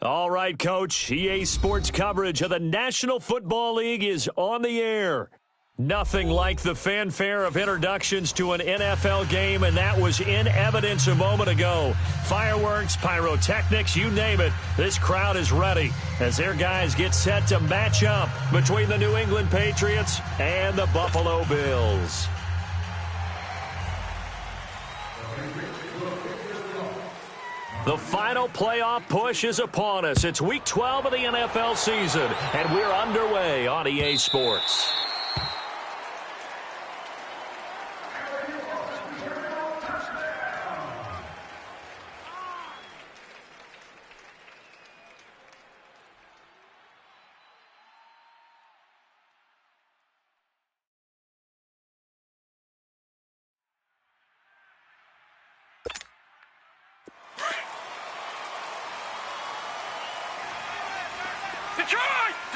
All right, Coach. EA Sports coverage of the National Football League is on the air. Nothing like the fanfare of introductions to an NFL game, and that was in evidence a moment ago. Fireworks, pyrotechnics, you name it. This crowd is ready as their guys get set to match up between the New England Patriots and the Buffalo Bills. The final playoff push is upon us. It's Week 12 of the NFL season, and we're underway on EA Sports.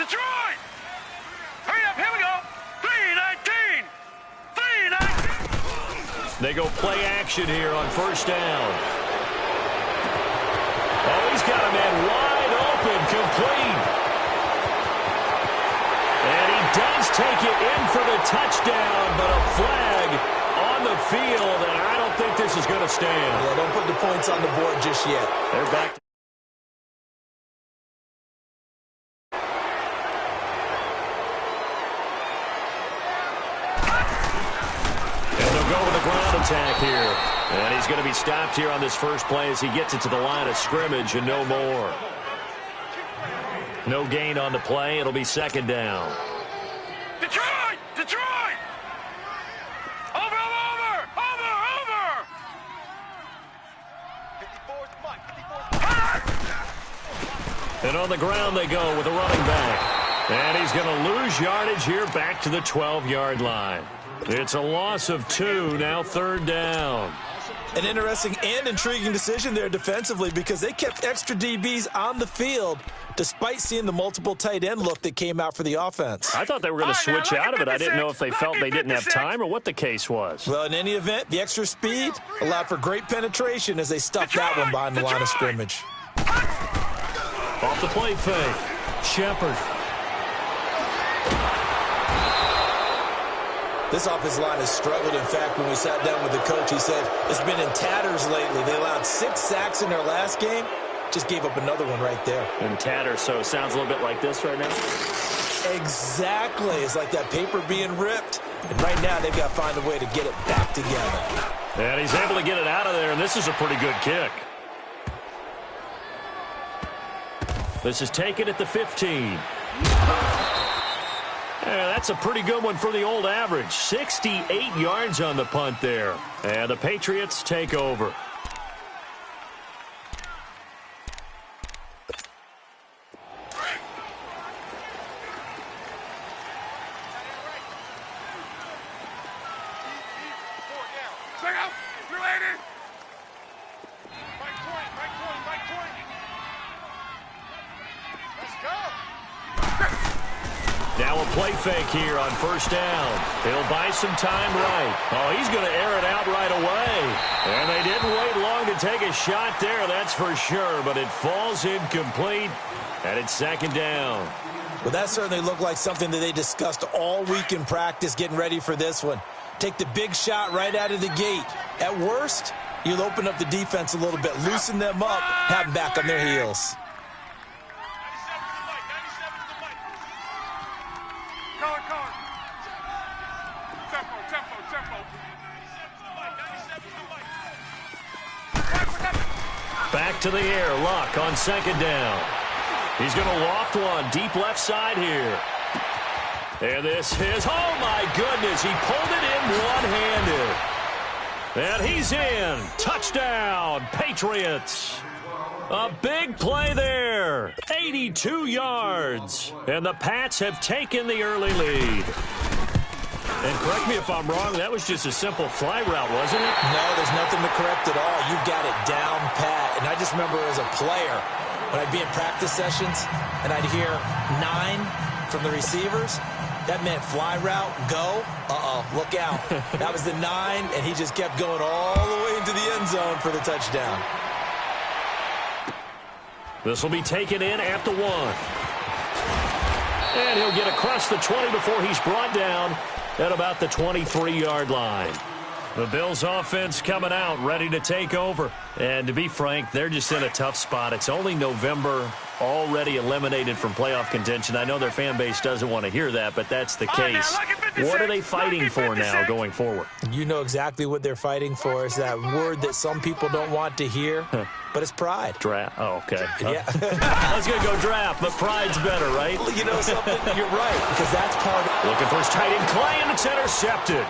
Detroit! Hurry up, here we go! 3-19! 3-19! They go play action here on first down. Oh, he's got a man wide open, complete. And he does take it in for the touchdown, but a flag on the field, and I don't think this is going to stand. Yeah, don't put the points on the board just yet. They're back to attack here. And he's going to be stopped here on this first play as he gets it to the line of scrimmage and no more. No gain on the play. It'll be second down. Detroit! Detroit! Over! 54's And on the ground they go with a running back. And he's going to lose yardage here back to the 12-yard line. It's a loss of 2, now third down. An interesting and intriguing decision there defensively because they kept extra DBs on the field despite seeing the multiple tight end look that came out for the offense. I thought they were going to switch out of it. I didn't know if they felt they didn't have time or what the case was. Well, in any event, the extra speed allowed for great penetration as they stuffed that one behind the line of scrimmage. Off the play fake. Shepard. This offensive line has struggled. In fact, when we sat down with the coach, he said it's been in tatters lately. They allowed 6 sacks in their last game. Just gave up another one right there. In tatters, so it sounds a little bit like this right now? Exactly. It's like that paper being ripped. And right now, they've got to find a way to get it back together. And he's able to get it out of there, and this is a pretty good kick. This is taken at the 15. Yeah, that's a pretty good one for the old average. 68 yards on the punt there. And the Patriots take over. Now a play fake here on first down. He'll buy some time right. Oh, he's going to air it out right away. And they didn't wait long to take a shot there, that's for sure. But it falls incomplete, and it's second down. Well, that certainly looked like something that they discussed all week in practice getting ready for this one. Take the big shot right out of the gate. At worst, you'll open up the defense a little bit, loosen them up, have them back on their heels. Back to the air, Luck on second down. He's going to loft one deep left side here. And this is, oh my goodness, he pulled it in one-handed. And he's in. Touchdown, Patriots. A big play there. 82 yards. And the Pats have taken the early lead. And correct me if I'm wrong, that was just a simple fly route, wasn't it? No, there's nothing to correct at all. You've got it down pat. And I just remember as a player, when I'd be in practice sessions and I'd hear 9 from the receivers, That meant fly route, go. Look out. That was the 9, and he just kept going all the way into the end zone for the touchdown. This will be taken in at the 1. And he'll get across the 20 before he's brought down at about the 23-yard line. The Bills offense coming out, ready to take over. And to be frank, they're just in a tough spot. It's only November, already eliminated from playoff contention. I know their fan base doesn't want to hear that, but that's the case. What are they fighting for now going forward? You know exactly what they're fighting for. Is that word that some people don't want to hear, but it's pride. Draft. Oh, okay. Yeah. I was going to go draft, but pride's better, right? You know something? You're right, because that's part of it. Looking for his tight end, Clay, and it's intercepted.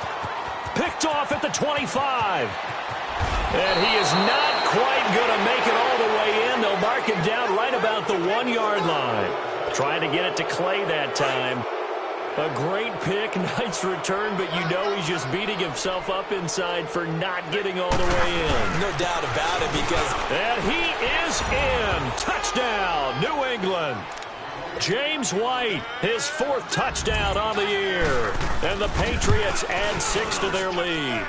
Picked off at the 25. And he is not quite going to make it all the way in. They'll mark him down right about the 1-yard line. Trying to get it to Clay that time. A great pick, nice return, but you know he's just beating himself up inside for not getting all the way in. No doubt about it, because... And he is in. Touchdown, New England. James White, his 4th touchdown on the year. And the Patriots add 6 to their lead.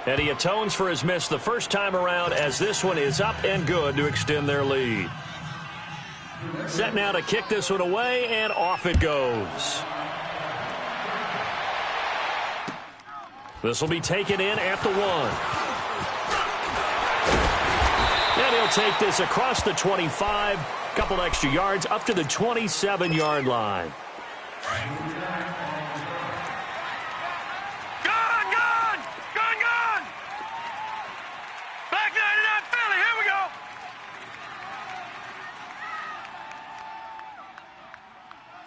And he atones for his miss the first time around, as this one is up and good to extend their lead. Set now to kick this one away, and off it goes. This will be taken in at the 1. And he'll take this across the 25. Couple extra yards up to the 27-yard line. Gone! Back 99 Philly, here we go!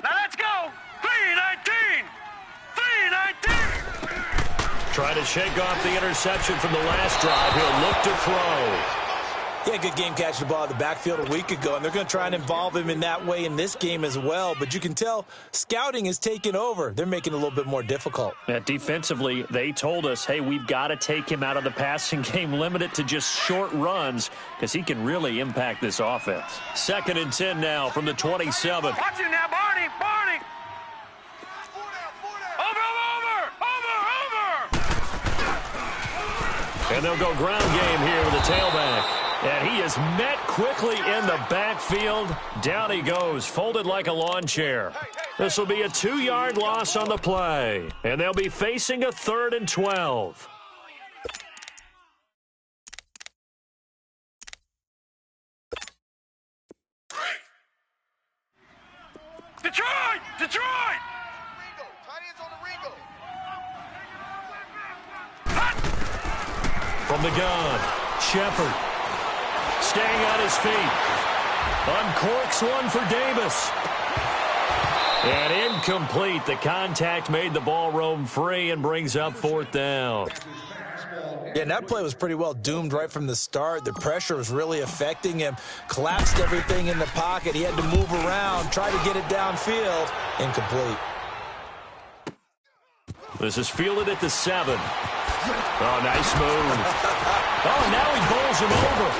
Now let's go! 3-19! Try to shake off the interception from the last drive. He'll look to throw. Yeah, good game catching the ball in the backfield a week ago, and they're going to try and involve him in that way in this game as well. But you can tell scouting is taking over. They're making it a little bit more difficult. Defensively, they told us, hey, we've got to take him out of the passing game, limit it to just short runs, because he can really impact this offense. 2nd and 10 now from the 27. Watch him now, Barney! Over! And they'll go ground game here with the tailback. And he is met quickly in the backfield. Down he goes, folded like a lawn chair. This will be a 2-yard loss on the play. And they'll be facing a 3rd and 12. Detroit! From the gun, Shepard. Staying on his feet. Uncorks one for Davis. And incomplete. The contact made the ball roam free and brings up 4th down. Yeah, and that play was pretty well doomed right from the start. The pressure was really affecting him. Collapsed everything in the pocket. He had to move around, try to get it downfield. Incomplete. This is fielded at the 7. Oh, nice move. Oh, and now he bowls him over.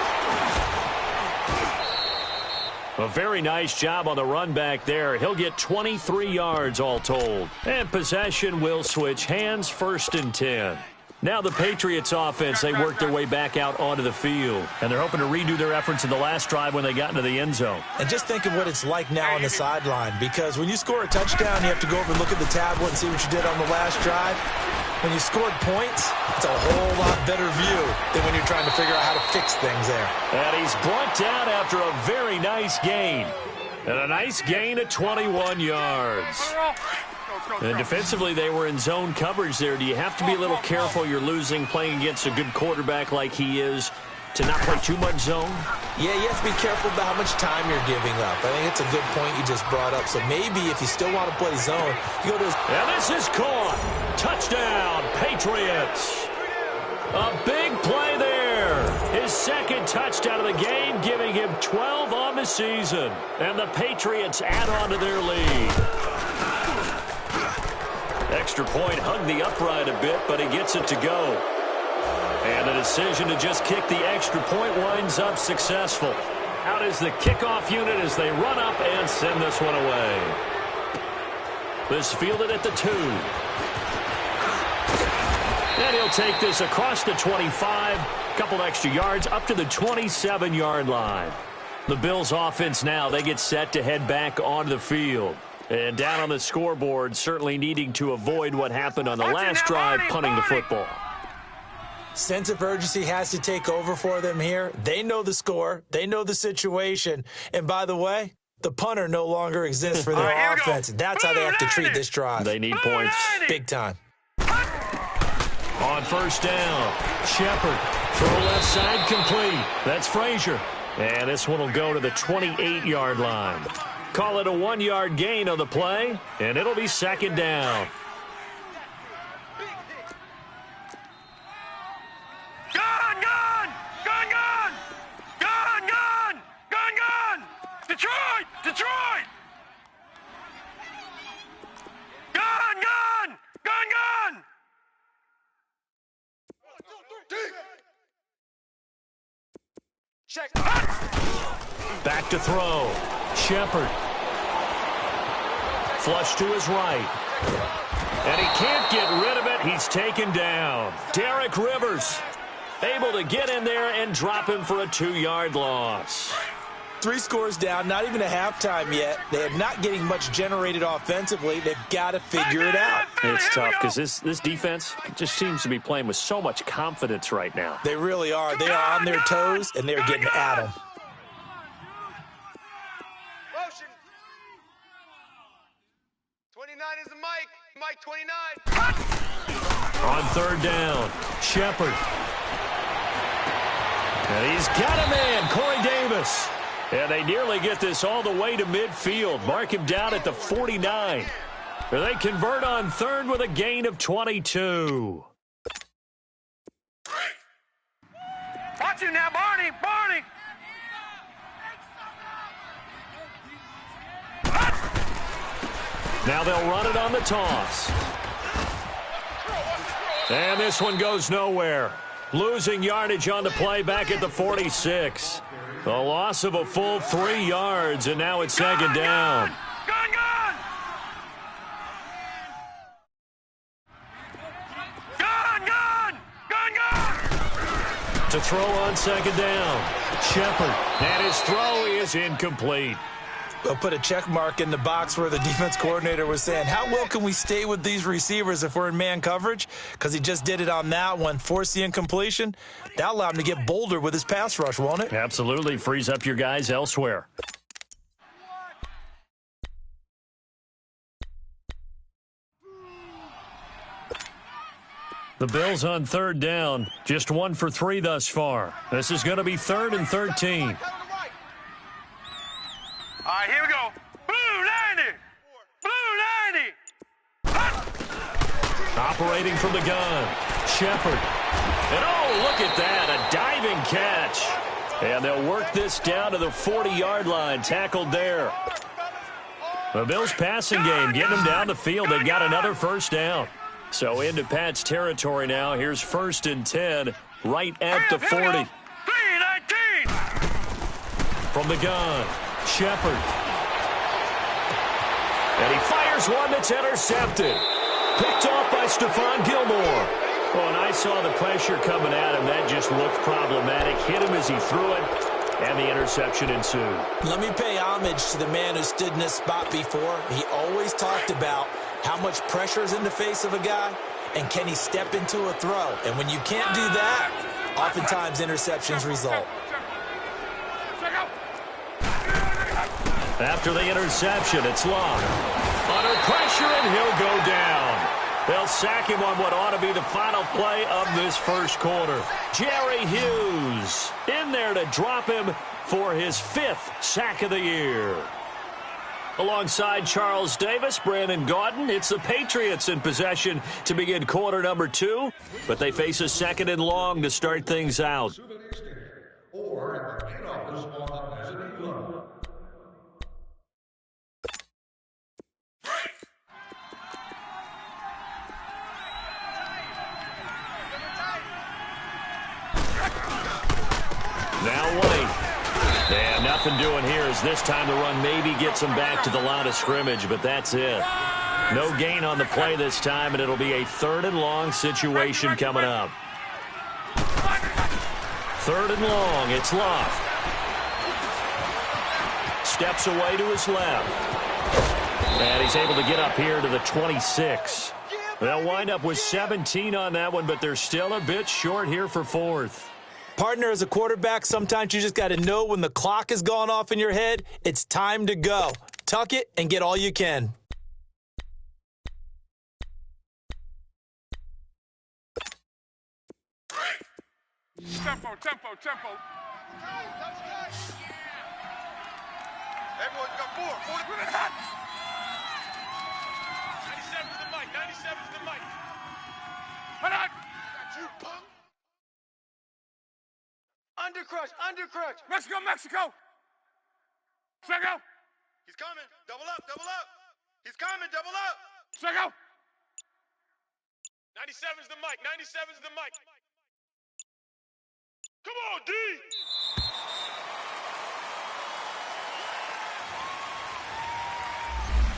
A very nice job on the run back there. He'll get 23 yards all told. And possession will switch hands, 1st and 10. Now the Patriots offense, they work their way back out onto the field. And they're hoping to redo their efforts in the last drive when they got into the end zone. And just think of what it's like now on the sideline. Because when you score a touchdown, you have to go over and look at the tablet and see what you did on the last drive. When you scored points, it's a whole lot better view than when you're trying to figure out how to fix things there. And he's brought down after a very nice gain. And a nice gain at 21 yards. And defensively, they were in zone coverage there. Do you have to be a little careful? You're losing, playing against a good quarterback like he is, to not play too much zone? Yeah, you have to be careful about how much time you're giving up. I think it's a good point you just brought up. So maybe if you still want to play zone, you go to his... And this is caught. Touchdown, Patriots. A big play there. His 2nd touchdown of the game, giving him 12 on the season. And the Patriots add on to their lead. Extra point hung the upright a bit, but he gets it to go. And the decision to just kick the extra point winds up successful. Out is the kickoff unit as they run up and send this one away. This fielded at the 2. And he'll take this across the 25. Couple extra yards up to the 27-yard line. The Bills offense now, they get set to head back onto the field. And down on the scoreboard, certainly needing to avoid what happened on the last drive, punting the football. Sense of urgency has to take over for them here. They know the score. They know the situation. And by the way, the punter no longer exists for their offense. That's how they have to treat this drive. They need points. Big time. On first down, Shepard. Throw left side complete. That's Frazier. And this one will go to the 28-yard line. Call it a 1-yard gain on the play, and it'll be second down. Gun, gun! Gun, gun! Gun, gun! Gun, gun! Detroit! Detroit! Gun, gun! Gun, gun! 1, 2, 3. Check. Back to throw. Shepard. Flush to his right. And he can't get rid of it. He's taken down. Derek Rivers able to get in there and drop him for a 2-yard loss. 3 scores down, not even a halftime yet. They are not getting much generated offensively. They've got to figure it out. It's tough because this defense just seems to be playing with so much confidence right now. They really are. They are on their toes, and they're getting at them. Motion. 29 is the mic. Mic 29. On third down, Shepard. And he's got a man, Corey Davis. And they nearly get this all the way to midfield. Mark him down at the 49. They convert on third with a gain of 22. Watch him now, Barney. Barney. Now they'll run it on the toss. And this one goes nowhere. Losing yardage on the play back at the 46. A loss of a full 3 yards, and now it's second down. Gun, gun! Gun, gun! Gun, gun! To throw on second down. Shepard. And his throw is incomplete. They'll put a check mark in the box where the defense coordinator was saying, how well can we stay with these receivers if we're in man coverage? Because he just did it on that one, forced the incompletion. That'll allow him to get bolder with his pass rush, won't it? Absolutely. Frees up your guys elsewhere. The Bills on third down, just 1 for 3 thus far. This is going to be 3rd and 13. All right, here we go. Blue 90. Blue 90. Operating from the gun, Shepard. And oh, look at that, a diving catch. And they'll work this down to the 40-yard line, tackled there. The Bills passing game, getting them down the field. They've got another first down. So into Pat's territory now. Here's 1st and 10, right at the 40. 319. From the gun, Shepard. And he fires one that's intercepted. Picked off by Stephon Gilmore. Oh, and I saw the pressure coming at him. That just looked problematic. Hit him as he threw it, and the interception ensued. Let me pay homage to the man who stood in this spot before. He always talked about how much pressure is in the face of a guy, and can he step into a throw? And when you can't do that, oftentimes interceptions result. After the interception, it's Long. Under pressure, and he'll go down. They'll sack him on what ought to be the final play of this first quarter. Jerry Hughes in there to drop him for his 5th sack of the year. Alongside Charles Davis, Brandon Gaudin, it's the Patriots in possession to begin quarter number 2, but they face a 2nd and long to start things out. Now wait. And nothing doing here as this time the run maybe gets them back to the line of scrimmage, but that's it. No gain on the play this time, and it'll be a 3rd and long situation coming up. 3rd and long. It's Love. Steps away to his left. And he's able to get up here to the 26. They'll wind up with 17 on that one, but they're still a bit short here for 4th. Partner, as a quarterback, sometimes you just got to know when the clock has gone off in your head, it's time to go. Tuck it and get all you can. Tempo, tempo, tempo. Everyone got 4. 4 to the hot. 97 to the mic. 97 to the mic. Hold on. Got you, punk. Undercrush, undercrush. Mexico, Mexico. Second. He's coming. Double up, double up. He's coming, double up. Second. 97's the mic. 97's the mic. Come on, D.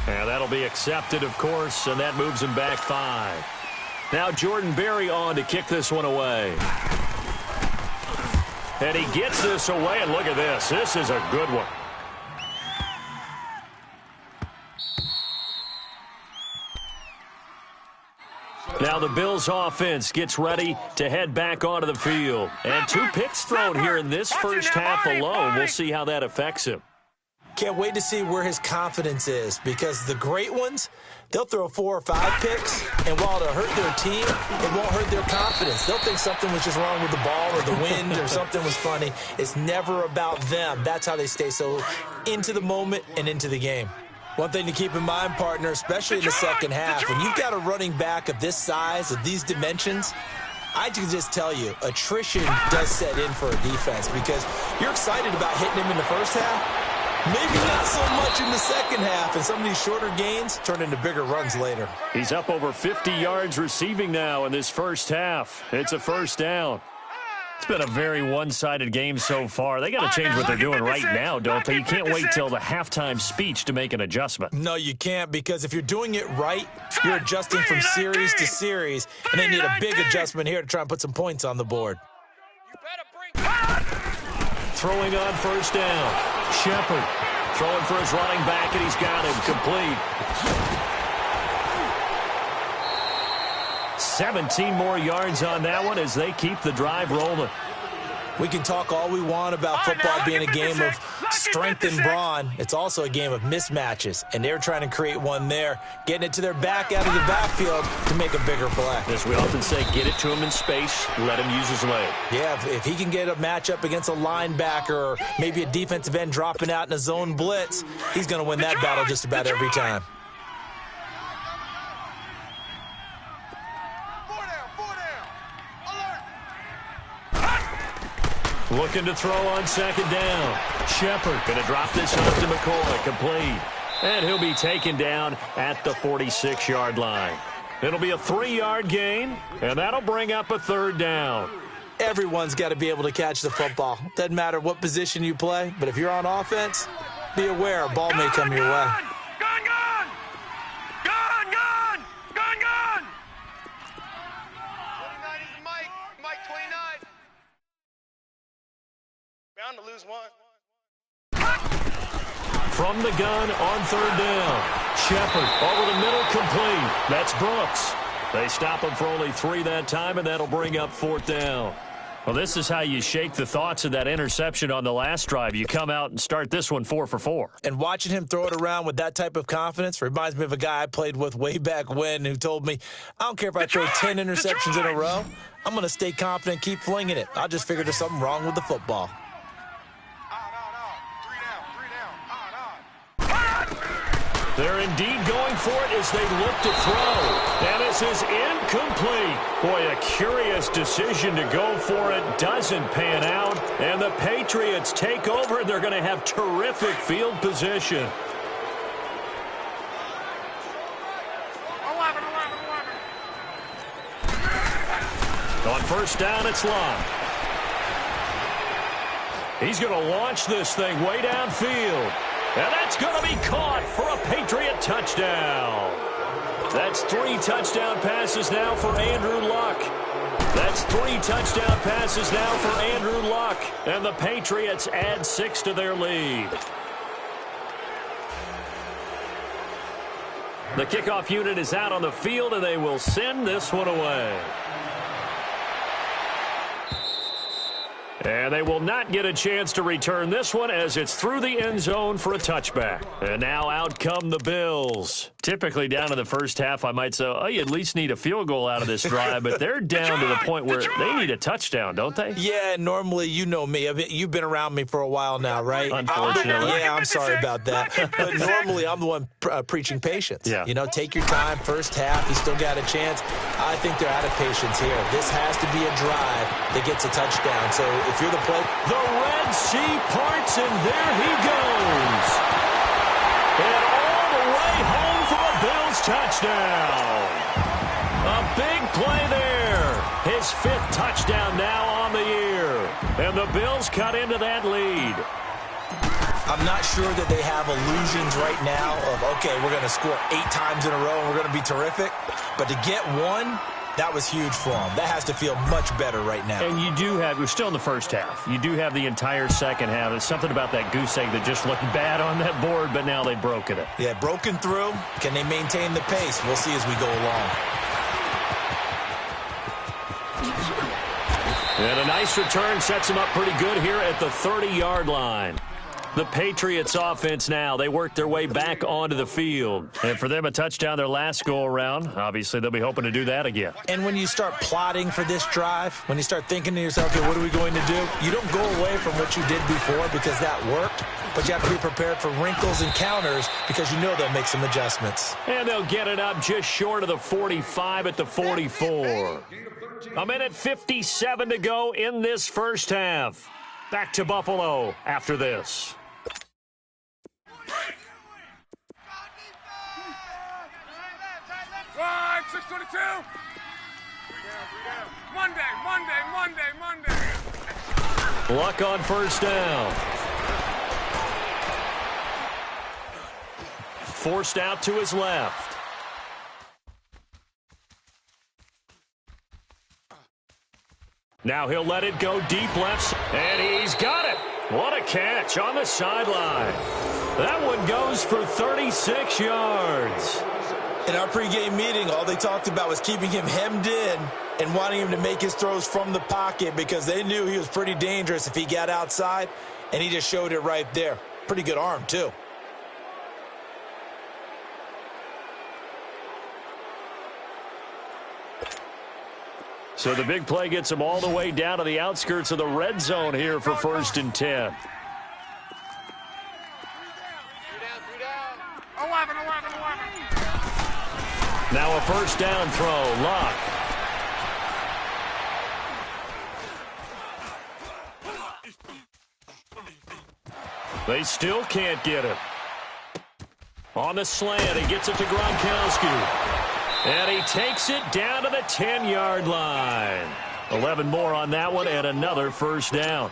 And that'll be accepted, of course, and that moves him back 5. Now Jordan Berry on to kick this one away. And he gets this away, and look at this. This is a good one. Now the Bills offense gets ready to head back onto the field. And 2 picks thrown here in this first half alone. We'll see how that affects him. Can't wait to see where his confidence is, because the great ones, they'll throw 4 or 5 picks, and while it'll hurt their team, it won't hurt their confidence. They'll think something was just wrong with the ball or the wind or something was funny. It's never about them. That's how they stay so into the moment and into the game. One thing to keep in mind, partner, especially in the second half, when you've got a running back of this size, of these dimensions, I can just tell you, attrition does set in for a defense, because you're excited about hitting him in the first half. Maybe not so much in the second half, and some of these shorter gains turn into bigger runs later. He's up over 50 yards receiving now in this first half. It's a first down. It's been a very one-sided game so far. They got to change what they're doing right now, don't they? You can't wait till the halftime speech to make an adjustment. No, you can't, because if you're doing it right, you're adjusting from series to series, and they need a big adjustment here to try and put some points on the board. Throwing on first down. Shepard throwing for his running back, and he's got him complete. 17 more yards on that one as they keep the drive rolling. We can talk all we want about football being a game of strength and brawn. It's also a game of mismatches, and they're trying to create one there, getting it to their back out of the backfield to make a bigger play. As we often say, get it to him in space, let him use his leg. Yeah, if he can get a matchup against a linebacker or maybe a defensive end dropping out in a zone blitz, he's going to win that battle just about every time. Looking to throw on second down. Shepard going to drop this off to McCoy, complete. And he'll be taken down at the 46-yard line. It'll be a 3-yard gain, and that'll bring up a 3rd down. Everyone's got to be able to catch the football. Doesn't matter what position you play, but if you're on offense, be aware a ball may come your way. To lose 1. From the gun on 3rd down. Shepard over the middle, complete. That's Brooks. They stop him for only 3 that time, and that'll bring up 4th down. Well, this is how you shake the thoughts of that interception on the last drive. You come out and start this one 4 for 4. And watching him throw it around with that type of confidence reminds me of a guy I played with way back when who told me, I don't care if I throw 10 interceptions in a row. I'm going to stay confident, keep flinging it. I just figured there's something wrong with the football. They're indeed going for it as they look to throw. And this is incomplete. Boy, a curious decision to go for it. Doesn't pan out. And the Patriots take over, and they're going to have terrific field position. 11. On first down, it's Love. He's going to launch this thing way downfield. And that's going to be caught for a Patriot touchdown. That's 3 touchdown passes now for Andrew Luck. That's 3 touchdown passes now for Andrew Luck. And the Patriots add 6 to their lead. The kickoff unit is out on the field, and they will send this one away. And they will not get a chance to return this one as it's through the end zone for a touchback. And now out come the Bills. Typically down in the first half, I might say, oh, you at least need a field goal out of this drive, but they're down to the point where they need a touchdown, don't they? Yeah, normally, you know me. You've been around me for a while now, right? Unfortunately. Yeah, I'm sorry about that. But normally, I'm the one preaching patience. Yeah. You know, take your time. First half, you still got a chance. I think they're out of patience here. This has to be a drive that gets a touchdown. So if you're the play, the Red Sea parts, and there he goes. And all the way home for a Bills touchdown. A big play there. His 5th touchdown now on the year. And the Bills cut into that lead. I'm not sure that they have illusions right now of, okay, we're going to score 8 times in a row and we're going to be terrific. But to get one, that was huge for them. That has to feel much better right now. And you do have, we're still in the first half. You do have the entire second half. There's something about that goose egg that just looked bad on that board, but now they've broken it. Yeah, broken through. Can they maintain the pace? We'll see as we go along. And a nice return sets them up pretty good here at the 30-yard line. The Patriots offense now, they work their way back onto the field. And for them, a touchdown their last go-around. Obviously, they'll be hoping to do that again. And when you start plotting for this drive, when you start thinking to yourself, okay, what are we going to do? You don't go away from what you did before because that worked, but you have to be prepared for wrinkles and counters because you know they'll make some adjustments. And they'll get it up just short of the 45 at the 44. A minute 57 to go in this first half. Back to Buffalo after this. Right, 622. Monday. Luck on first down. Forced out to his left. Now he'll let it go deep left, and he's got it. What a catch on the sideline. That one goes for 36 yards. In our pregame meeting, all they talked about was keeping him hemmed in and wanting him to make his throws from the pocket because they knew he was pretty dangerous if he got outside, and he just showed it right there. Pretty good arm, too. So the big play gets him all the way down to the outskirts of the red zone here for 1st and 10. 11. Now a first down throw. Luck. They still can't get it. On the slant, he gets it to Gronkowski. And he takes it down to the 10-yard line. 11 more on that one and another first down.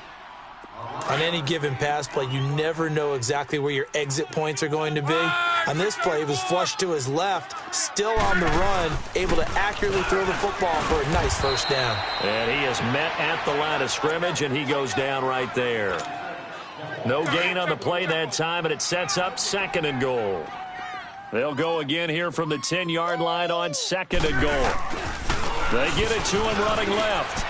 On any given pass play, you never know exactly where your exit points are going to be. On this play, he was flushed to his left, still on the run, able to accurately throw the football for a nice first down. And he is met at the line of scrimmage, and he goes down right there. No gain on the play that time, and it sets up 2nd and goal. They'll go again here from the 10-yard line on 2nd and goal. They get it to him running left.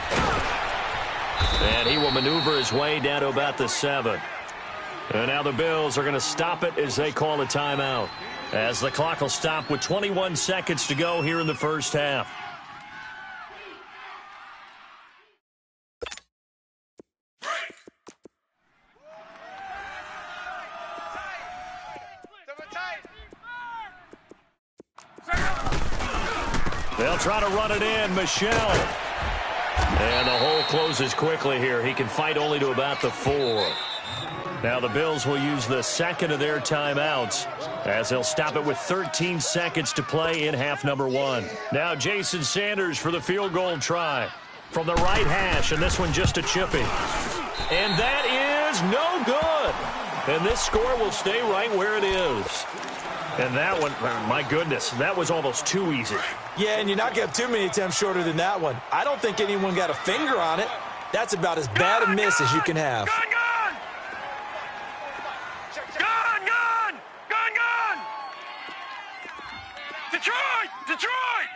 And he will maneuver his way down to about the 7. And now the Bills are going to stop it as they call a timeout. As the clock will stop with 21 seconds to go here in the first half. They'll try to run it in. Michelle. And the hole closes quickly here. He can fight only to about the 4. Now the Bills will use the 2nd of their timeouts as they'll stop it with 13 seconds to play in half number 1. Now Jason Sanders for the field goal try from the right hash, and this one just a chippy. And that is no good. And this score will stay right where it is. And that one, my goodness, that was almost too easy. Yeah, and you're not going to have too many attempts shorter than that one. I don't think anyone got a finger on it. That's about as bad a miss as you can have. Gun! Detroit!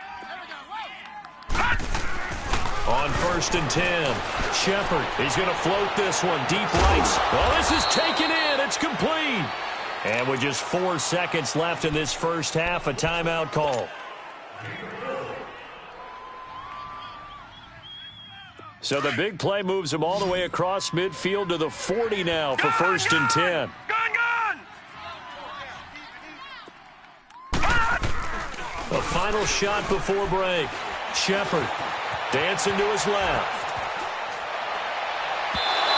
On 1st and 10, Shepard, he's going to float this one deep right. Well, this is taken in. It's complete. And with just 4 seconds left in this first half, a timeout call. So the big play moves him all the way across midfield to the 40 now for 1st and 10. A final shot before break. Shepard dancing to his left.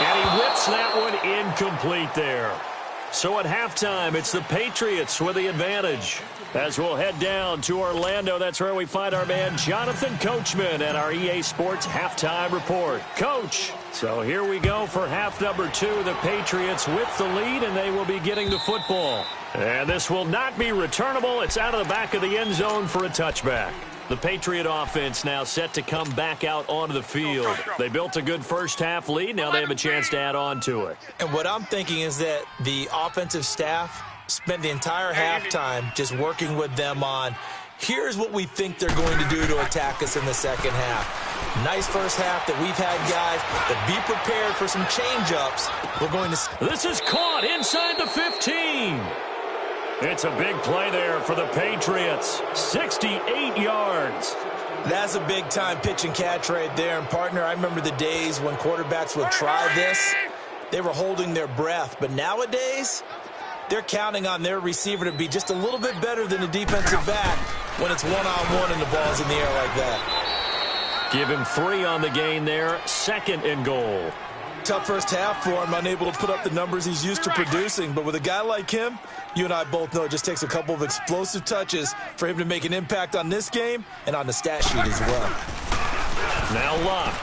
And he whips that one incomplete there. So at halftime, it's the Patriots with the advantage. As we'll head down to Orlando, that's where we find our man Jonathan Coachman at our EA Sports Halftime Report. Coach, so here we go for half number 2. The Patriots with the lead, and they will be getting the football. And this will not be returnable. It's out of the back of the end zone for a touchback. The Patriot offense now set to come back out onto the field. They built a good first half lead. Now they have a chance to add on to it. And what I'm thinking is that the offensive staff spent the entire halftime just working with them on, here's what we think they're going to do to attack us in the second half. Nice first half that we've had, guys, but be prepared for some change-ups. We're going to... This is caught inside the 15. It's a big play there for the Patriots. 68 yards. That's a big-time pitch and catch right there. And, partner, I remember the days when quarterbacks would try this. They were holding their breath. But nowadays, they're counting on their receiver to be just a little bit better than the defensive back when it's one-on-one and the ball's in the air like that. Give him 3 on the gain there. 2nd and goal. Tough first half for him, unable to put up the numbers he's used to producing. But with a guy like him, you and I both know it just takes a couple of explosive touches for him to make an impact on this game and on the stat sheet as well. Now Luck.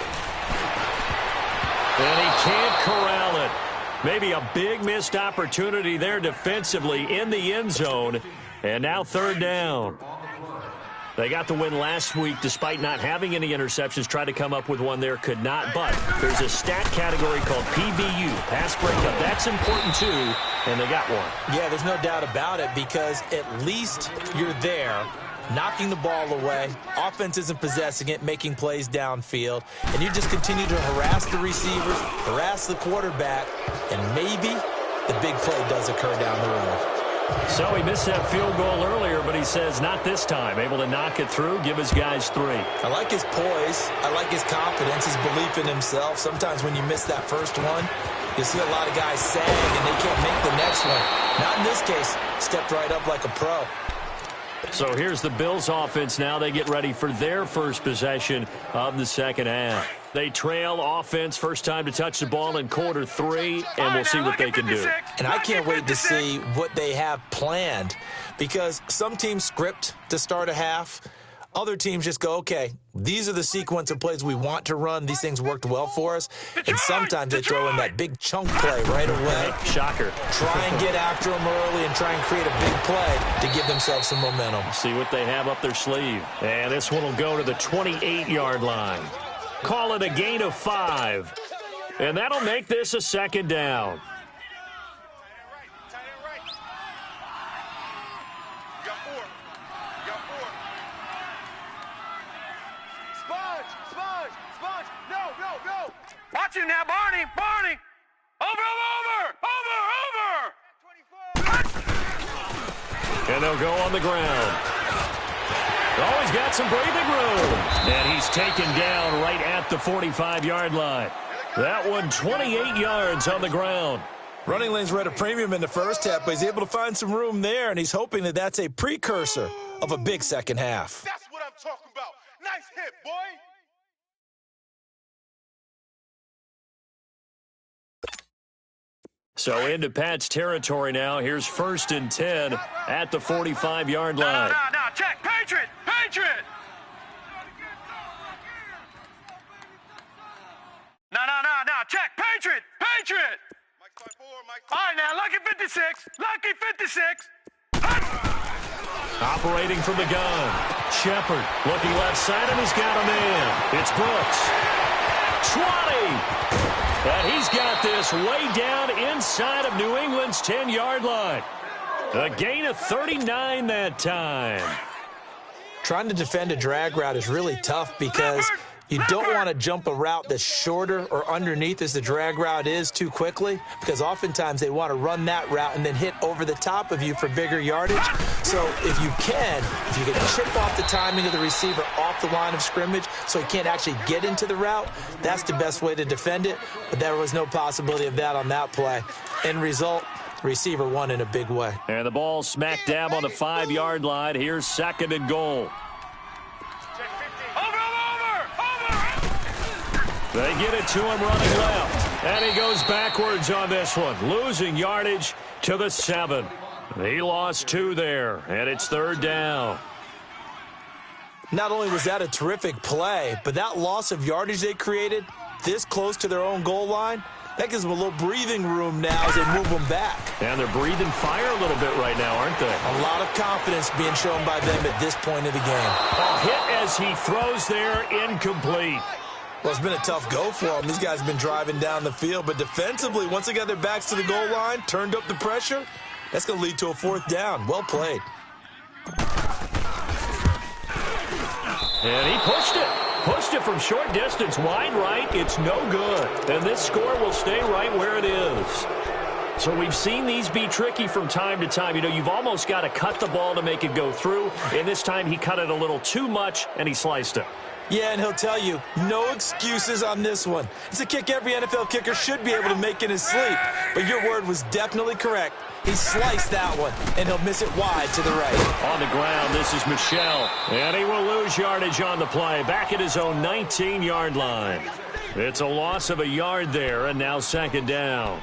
And he can't corral it. Maybe a big missed opportunity there defensively in the end zone. And now 3rd down. They got the win last week despite not having any interceptions. Tried to come up with one there, could not. But there's a stat category called PBU, pass breakup. That's important too, and they got one. Yeah, there's no doubt about it because at least you're there, knocking the ball away. Offense isn't possessing it, making plays downfield. And you just continue to harass the receivers, harass the quarterback, and maybe the big play does occur down the road. So he missed that field goal earlier, but he says not this time. Able to knock it through, give his guys 3. I like his poise. I like his confidence, his belief in himself. Sometimes when you miss that first one, you see a lot of guys sag and they can't make the next one. Not in this case. Stepped right up like a pro. So here's the Bills offense now. They get ready for their first possession of the second half. They trail offense, first time to touch the ball in quarter 3, and we'll see what they can do. And I can't wait to see what they have planned because some teams script to start a half. Other teams just go, okay, these are the sequence of plays we want to run. These things worked well for us. And sometimes they throw in that big chunk play right away. Shocker. Try and get after them early and try and create a big play to give themselves some momentum. See what they have up their sleeve. And this one will go to the 28-yard line. Call it a gain of 5. And that'll make this a 2nd down. No. Watch him now, Barney. Over. And they'll go on the ground. Oh, he's got some breathing room. And he's taken down right at the 45-yard line. That one 28 yards on the ground. Running lanes were at a premium in the first half, but he's able to find some room there, and he's hoping that that's a precursor of a big second half. That's what I'm talking about. Nice hit, boy. So into Pat's territory now. Here's 1st and 10 at the 45-yard line. No. Check. Patriot. No. Check. Patriot. All right, now, lucky 56. Operating from the gun. Shepard looking left side, and he's got a man. It's Brooks. 20. And he's got this way down inside of New England's 10-yard line. A gain of 39 that time. Trying to defend a drag route is really tough because you don't want to jump a route that's shorter or underneath as the drag route is too quickly, because oftentimes they want to run that route and then hit over the top of you for bigger yardage. So if you can chip off the timing of the receiver off the line of scrimmage so he can't actually get into the route, that's the best way to defend it. But there was no possibility of that on that play. End result, receiver won in a big way. And the ball smack dab on the 5-yard line. Here's 2nd and goal. They get it to him running left. And he goes backwards on this one, losing yardage to the 7. He lost 2 there, and it's 3rd down. Not only was that a terrific play, but that loss of yardage they created this close to their own goal line, that gives them a little breathing room now as they move them back. And they're breathing fire a little bit right now, aren't they? A lot of confidence being shown by them at this point of the game. A hit as he throws there, incomplete. Well, it's been a tough go for them. These guys have been driving down the field, but defensively, once they got their backs to the goal line, turned up the pressure, that's going to lead to a 4th down. Well played. And he pushed it. Pushed it from short distance, wide right. It's no good. And this score will stay right where it is. So we've seen these be tricky from time to time. You know, you've almost got to cut the ball to make it go through. And this time he cut it a little too much, and he sliced it. Yeah, and he'll tell you, no excuses on this one. It's a kick every NFL kicker should be able to make in his sleep. But your word was definitely correct. He sliced that one, and he'll miss it wide to the right. On the ground, this is Michel. And he will lose yardage on the play, back at his own 19-yard line. It's a loss of a yard there, and now 2nd down.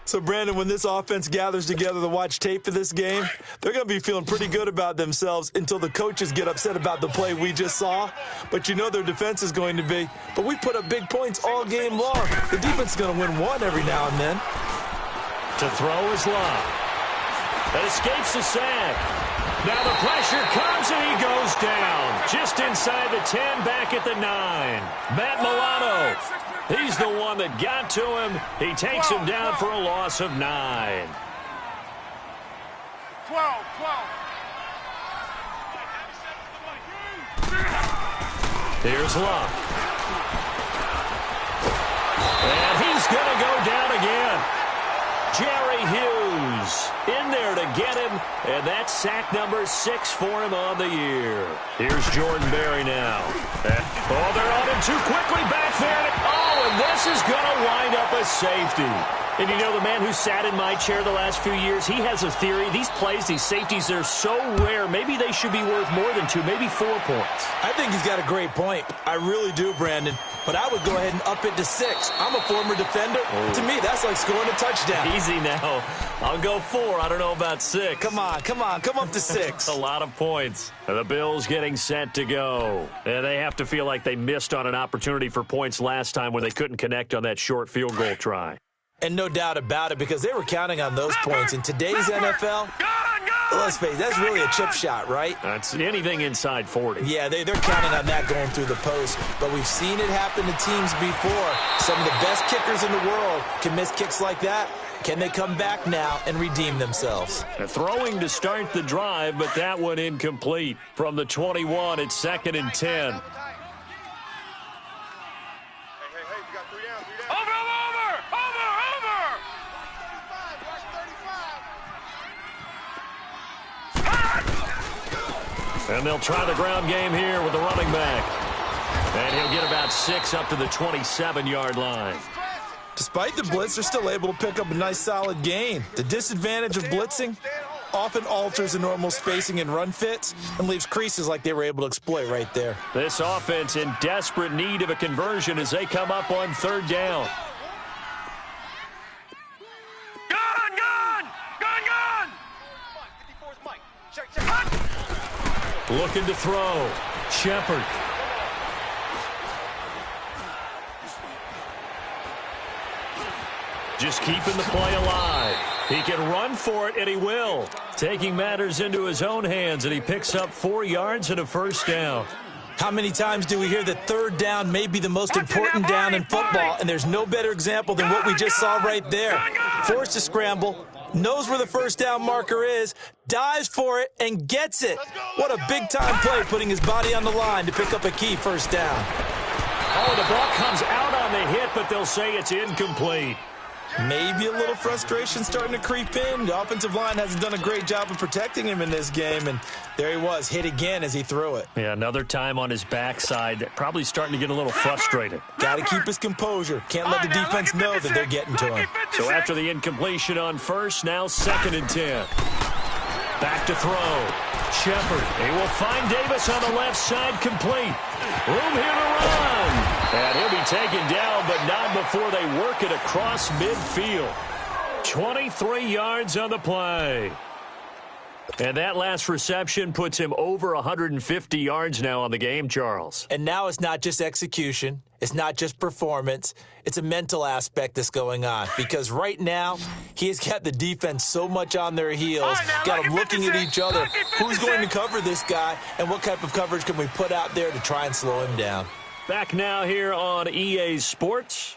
So, Brandon, when this offense gathers together to watch tape for this game, they're going to be feeling pretty good about themselves until the coaches get upset about the play we just saw. But you know their defense is going to be. But we put up big points all game long. The defense is going to win one every now and then. To throw is Love. That escapes the sack. Now the pressure comes, and he goes down. Just inside the 10, back at the 9. Matt Milano. He's the one that got to him. He takes him down for a loss of 9. 12. Here's Love. And he's going to go down again. Jerry Hughes in there to get him, and that's sack number 6 for him on the year. Here's Jordan Berry now. Oh, they're on him too quickly back there. Oh, and this is going to wind up a safety. And you know, the man who sat in my chair the last few years, he has a theory. These plays, these safeties, they're so rare. Maybe they should be worth more than 2, maybe 4 points. I think he's got a great point. I really do, Brandon. But I would go ahead and up it to 6. I'm a former defender. Oh. To me, that's like scoring a touchdown. Easy now. I'll go 4. I don't know about 6. Come on. Come up to 6. A lot of points. The Bills getting set to go. And they have to feel like they missed on an opportunity for points last time when they couldn't connect on that short field goal try. And no doubt about it, because they were counting on those points. In today's NFL, let's face it, that's really a chip shot, right? That's anything inside 40. Yeah, they're counting on that going through the post. But we've seen it happen to teams before. Some of the best kickers in the world can miss kicks like that. Can they come back now and redeem themselves? Throwing to start the drive, but that one incomplete. From the 21, it's 2nd and 10. And they'll try the ground game here with the running back. And he'll get about 6 up to the 27-yard line. Despite the blitz, they're still able to pick up a nice solid gain. The disadvantage of blitzing often alters the normal spacing and run fits and leaves creases like they were able to exploit right there. This offense in desperate need of a conversion as they come up on 3rd down. Looking to throw. Shepard. Just keeping the play alive. He can run for it, and he will. Taking matters into his own hands, and he picks up 4 yards and a first down. How many times do we hear that third down may be the most important down in football, and there's no better example than what we just saw right there. Forced to scramble, knows where the first down marker is, dives for it, and gets it. What a big-time play, putting his body on the line to pick up a key first down. Oh, the ball comes out on the hit, but they'll say it's incomplete. Maybe a little frustration starting to creep in. The offensive line hasn't done a great job of protecting him in this game, and there he was, hit again as he threw it. Yeah, another time on his backside, probably starting to get a little frustrated. Got to keep his composure. Can't let the defense know that they're getting to him. So after the incompletion on first, now 2nd and 10. Back to throw. Shepard. He will find Davis on the left side, complete. Room here to run. And he'll be taken down, but not before they work it across midfield. 23 yards on the play. And that last reception puts him over 150 yards now on the game, Charles. And now it's not just execution. It's not just performance. It's a mental aspect that's going on. Because right now, he has got the defense so much on their heels, got them looking at each other. Who's going to cover this guy, and what type of coverage can we put out there to try and slow him down? Back now here on EA Sports.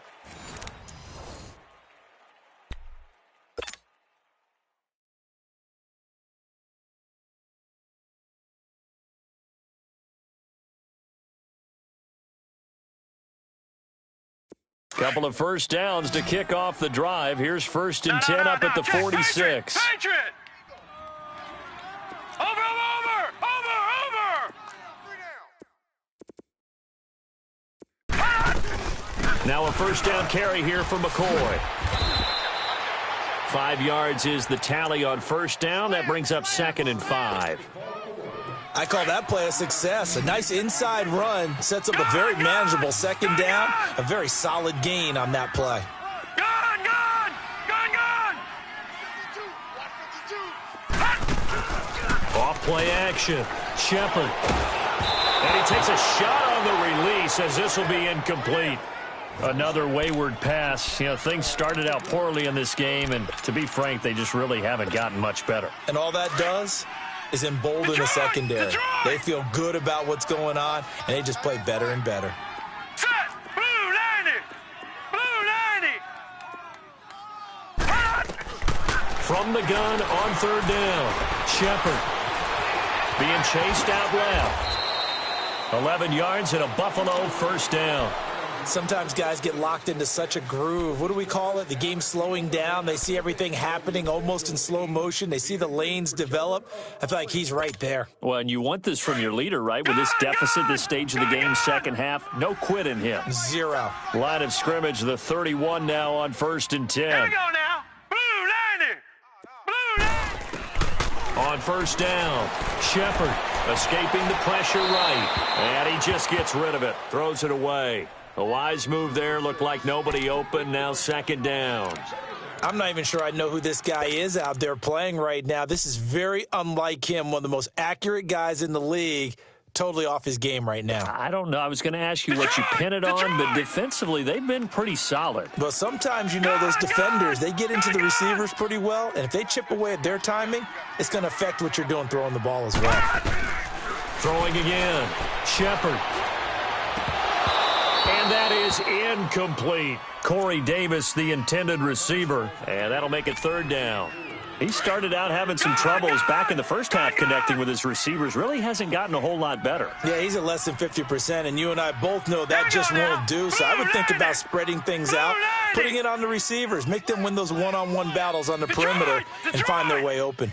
Couple of first downs to kick off the drive. Here's 1st and 10 up at the 46. Patriot! Over! Now a first down carry here for McCoy. 5 yards is the tally on first down. That brings up 2nd and 5. I call that play a success. A nice inside run sets up a very manageable 2nd down. A very solid gain on that play. Off play action. Shepard. And he takes a shot on the release as this will be incomplete. Another wayward pass. You know, things started out poorly in this game, and to be frank, they just really haven't gotten much better. And all that does is embolden the secondary. They feel good about what's going on, and they just play better and better. Set! Blue 90! From the gun on 3rd down. Shepard being chased out left. 11 yards and a Buffalo first down. Sometimes guys get locked into such a groove. What do we call it? The game slowing down. They see everything happening almost in slow motion. They see the lanes develop. I feel like he's right there. Well, and you want this from your leader, right? With this deficit, this stage of the game, second half, no quit in him. 0. Line of scrimmage, the 31 now on 1st and 10. Here we go now. Blue 90! On first down, Shepard escaping the pressure right. And he just gets rid of it, throws it away. A wise move there, looked like nobody open, now 2nd down. I'm not even sure I know who this guy is out there playing right now. This is very unlike him, one of the most accurate guys in the league, totally off his game right now. I don't know. I was going to ask you what you pin it on, but defensively, they've been pretty solid. But sometimes, you know, those defenders, they get into the receivers pretty well, and if they chip away at their timing, it's going to affect what you're doing throwing the ball as well. Throwing again, Shepard. And that is incomplete. Corey Davis, the intended receiver, and that'll make it 3rd down. He started out having some troubles back in the first half connecting with his receivers. Really hasn't gotten a whole lot better. Yeah, he's at less than 50%, and you and I both know that just won't do. So I would think about spreading things out, putting it on the receivers, make them win those one-on-one battles on the perimeter and find their way open.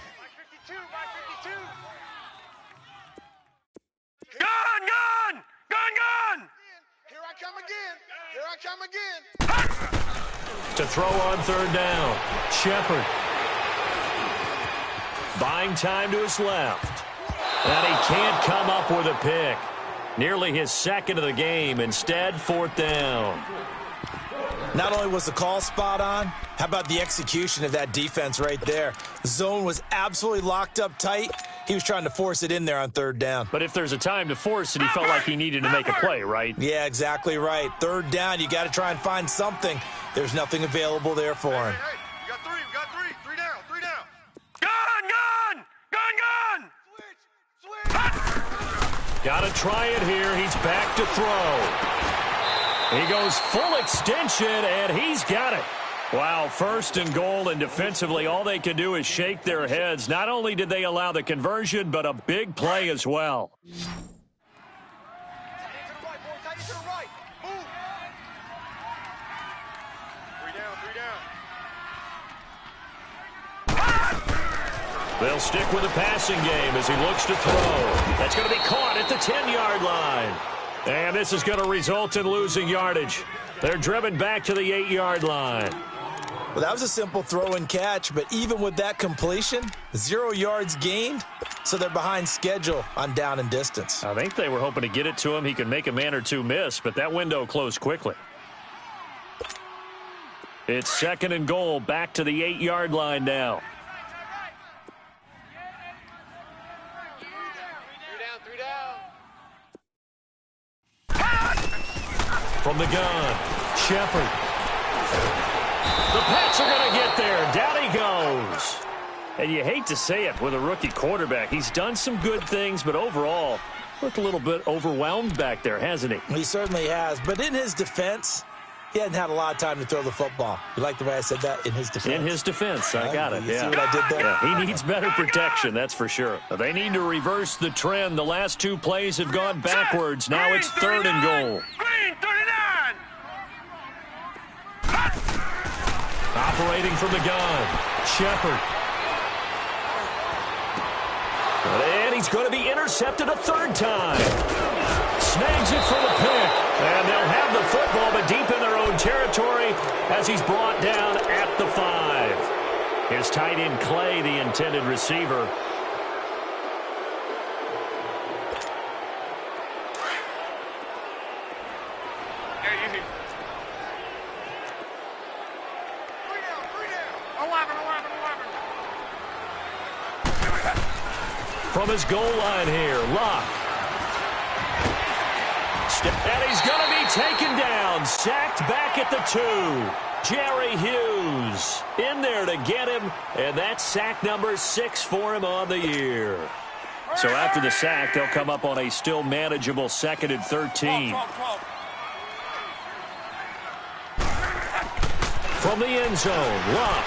To throw on 3rd down, Shepard. Buying time to his left. And he can't come up with a pick. Nearly his 2nd of the game. Instead, 4th down. Not only was the call spot on, how about the execution of that defense right there? The zone was absolutely locked up tight. He was trying to force it in there on 3rd down. But if there's a time to force it, he felt like he needed to make a play, right? Yeah, exactly right. 3rd down, you got to try and find something. There's nothing available there for him. Hey, we got three down. Got to try it here. He's back to throw. He goes full extension, and he's got it. Wow, 1st and goal, and defensively, all they can do is shake their heads. Not only did they allow the conversion, but a big play as well. They'll stick with the passing game as he looks to throw. That's going to be caught at the 10-yard line. And this is going to result in losing yardage. They're driven back to the 8-yard line. Well, that was a simple throw and catch, but even with that completion, 0 yards gained, so they're behind schedule on down and distance. I think they were hoping to get it to him. He could make a man or two miss, but that window closed quickly. It's 2nd and goal, back to the 8-yard line now. From the gun, Shepard. The Pats are going to get there. Down he goes. And you hate to say it with a rookie quarterback. He's done some good things, but overall, looked a little bit overwhelmed back there, hasn't he? He certainly has. But in his defense, he hasn't had a lot of time to throw the football. You like the way I said that? In his defense? In his defense. I got it. You see what I did there? Yeah, he needs better protection, that's for sure. They need to reverse the trend. The last 2 plays have gone backwards. Now it's 3rd and goal. Green, 39! Operating from the gun, Shepard. And he's going to be intercepted a 3rd time. Snags it for the pick. And they'll have the football, but deep in their own territory as he's brought down at the 5. His tight end, Clay, the intended receiver. From his goal line here, Locke. And he's going to be taken down, sacked back at the 2. Jerry Hughes in there to get him, and that's sack number 6 for him on the year. So after the sack, they'll come up on a still manageable 2nd and 13. From the end zone, Locke.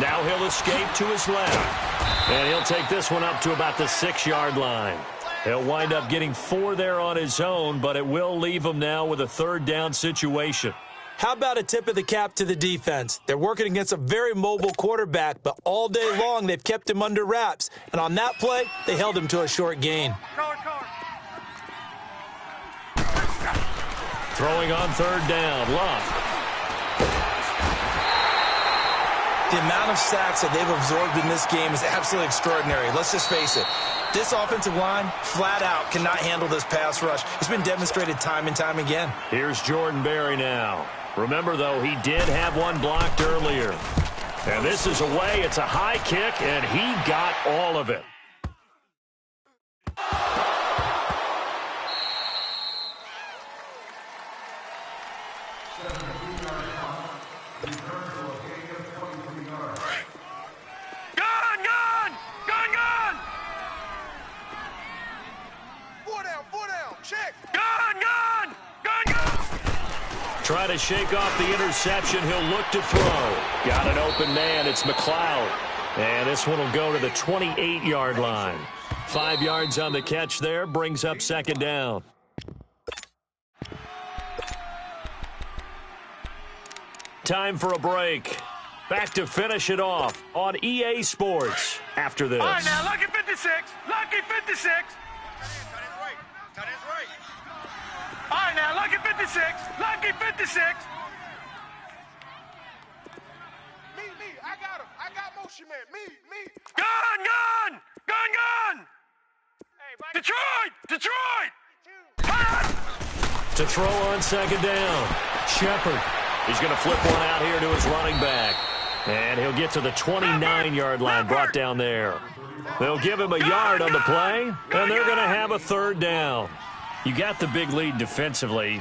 Now he'll escape to his left. And he'll take this one up to about the 6-yard line. He'll wind up getting 4 there on his own, but it will leave him now with a 3rd down situation. How about a tip of the cap to the defense? They're working against a very mobile quarterback, but all day long they've kept him under wraps. And on that play, they held him to a short gain. Throwing on 3rd down, Locke. The amount of sacks that they've absorbed in this game is absolutely extraordinary. Let's just face it. This offensive line, flat out, cannot handle this pass rush. It's been demonstrated time and time again. Here's Jordan Berry now. Remember, though, he did have one blocked earlier. And this is away. It's a high kick, and he got all of it. Try to shake off the interception. He'll look to throw. Got an open man. It's McLeod. And this one will go to the 28-yard line. 5 yards on the catch there. Brings up 2nd down. Time for a break. Back to finish it off on EA Sports after this. All right, now, lucky 56. Lucky 56. All right, now, lucky 56. Lucky 56. Me. I got him. I got motion man. Me. Gun. Hey, Detroit. To throw on 2nd down. Shepard. He's going to flip one out here to his running back. And he'll get to the 29-yard line, brought down there. They'll give him a yard on the play, and they're going to have a 3rd down. You got the big lead defensively,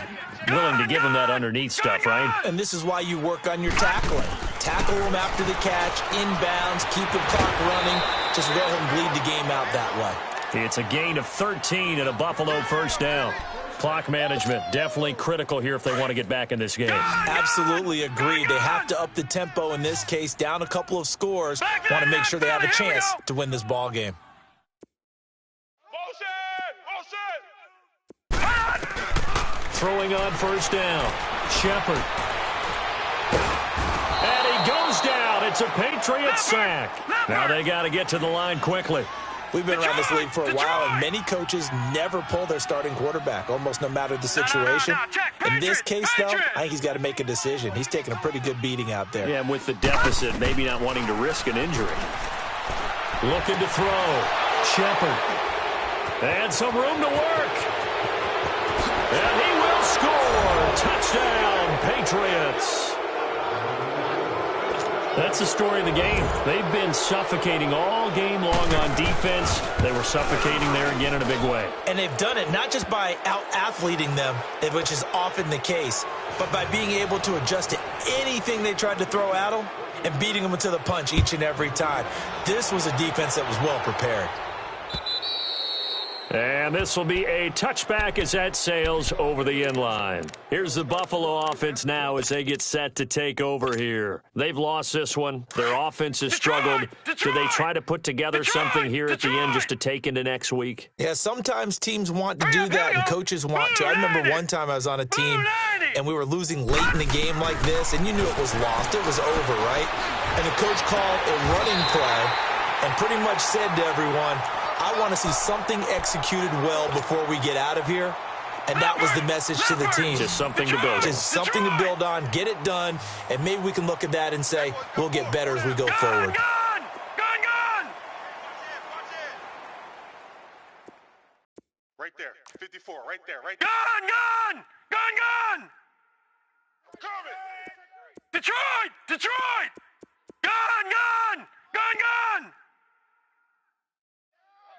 willing to give him that underneath stuff, right? And this is why you work on your tackling. Tackle him after the catch, inbounds, keep the clock running. Just let him bleed the game out that way. It's a gain of 13 and a Buffalo first down. Clock management, definitely critical here if they want to get back in this game. Absolutely agree. They have to up the tempo in this case, down a couple of scores. Want to make sure they have a chance to win this ball game. Throwing on first down, Shepard. And he goes down. It's a Patriot sack. Now they got to get to the line quickly. We've been around this league for a while, and many coaches never pull their starting quarterback, almost no matter the situation. In this case, though, I think he's got to make a decision. He's taking a pretty good beating out there. Yeah, and with the deficit, maybe not wanting to risk an injury. Looking to throw. Shepard. And some room to work. And he will score. Touchdown, Patriots. That's the story of the game. They've been suffocating all game long on defense. They were suffocating there again in a big way. And they've done it not just by out-athleting them, which is often the case, but by being able to adjust to anything they tried to throw at them and beating them to the punch each and every time. This was a defense that was well prepared. And this will be a touchback as that sails over the end line. Here's the Buffalo offense now as they get set to take over here. They've lost this one. Their offense has struggled. Do they try to put together something here at the end just to take into next week? Yeah, sometimes teams want to do that and coaches want to. I remember one time I was on a team and we were losing late in the game like this, and you knew it was lost. It was over, right? And the coach called a running play and pretty much said to everyone, I want to see something executed well before we get out of here. And that was the message to the team. Just something to build on. Just something to build on, get it done, and maybe we can look at that and say, we'll get better as we go forward. Right there, 54, right there, right there. Gun! Coming! Detroit! Gun!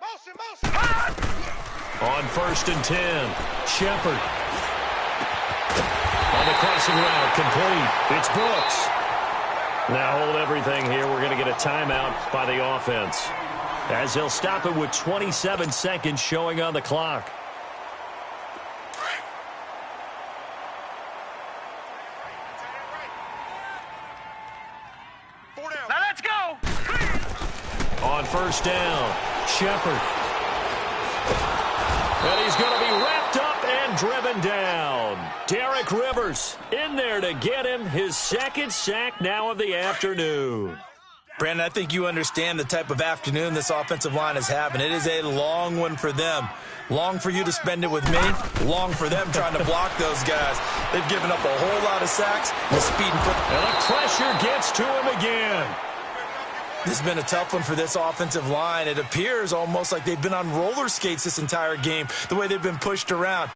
Motion! On 1st and 10, Shepard. On the crossing route, complete. It's Brooks. Now hold everything here. We're going to get a timeout by the offense, as they'll stop it with 27 seconds showing on the clock. Now let's go! On 1st down, Shepard. And he's going to be wrapped up and driven down. Derek Rivers in there to get him his second sack now of the afternoon. Brandon, I think you understand the type of afternoon this offensive line is having. It is a long one for them. Long for you to spend it with me. Long for them trying to block those guys. They've given up a whole lot of sacks. The speed and the pressure gets to him again. This has been a tough one for this offensive line. It appears almost like they've been on roller skates this entire game, the way they've been pushed around.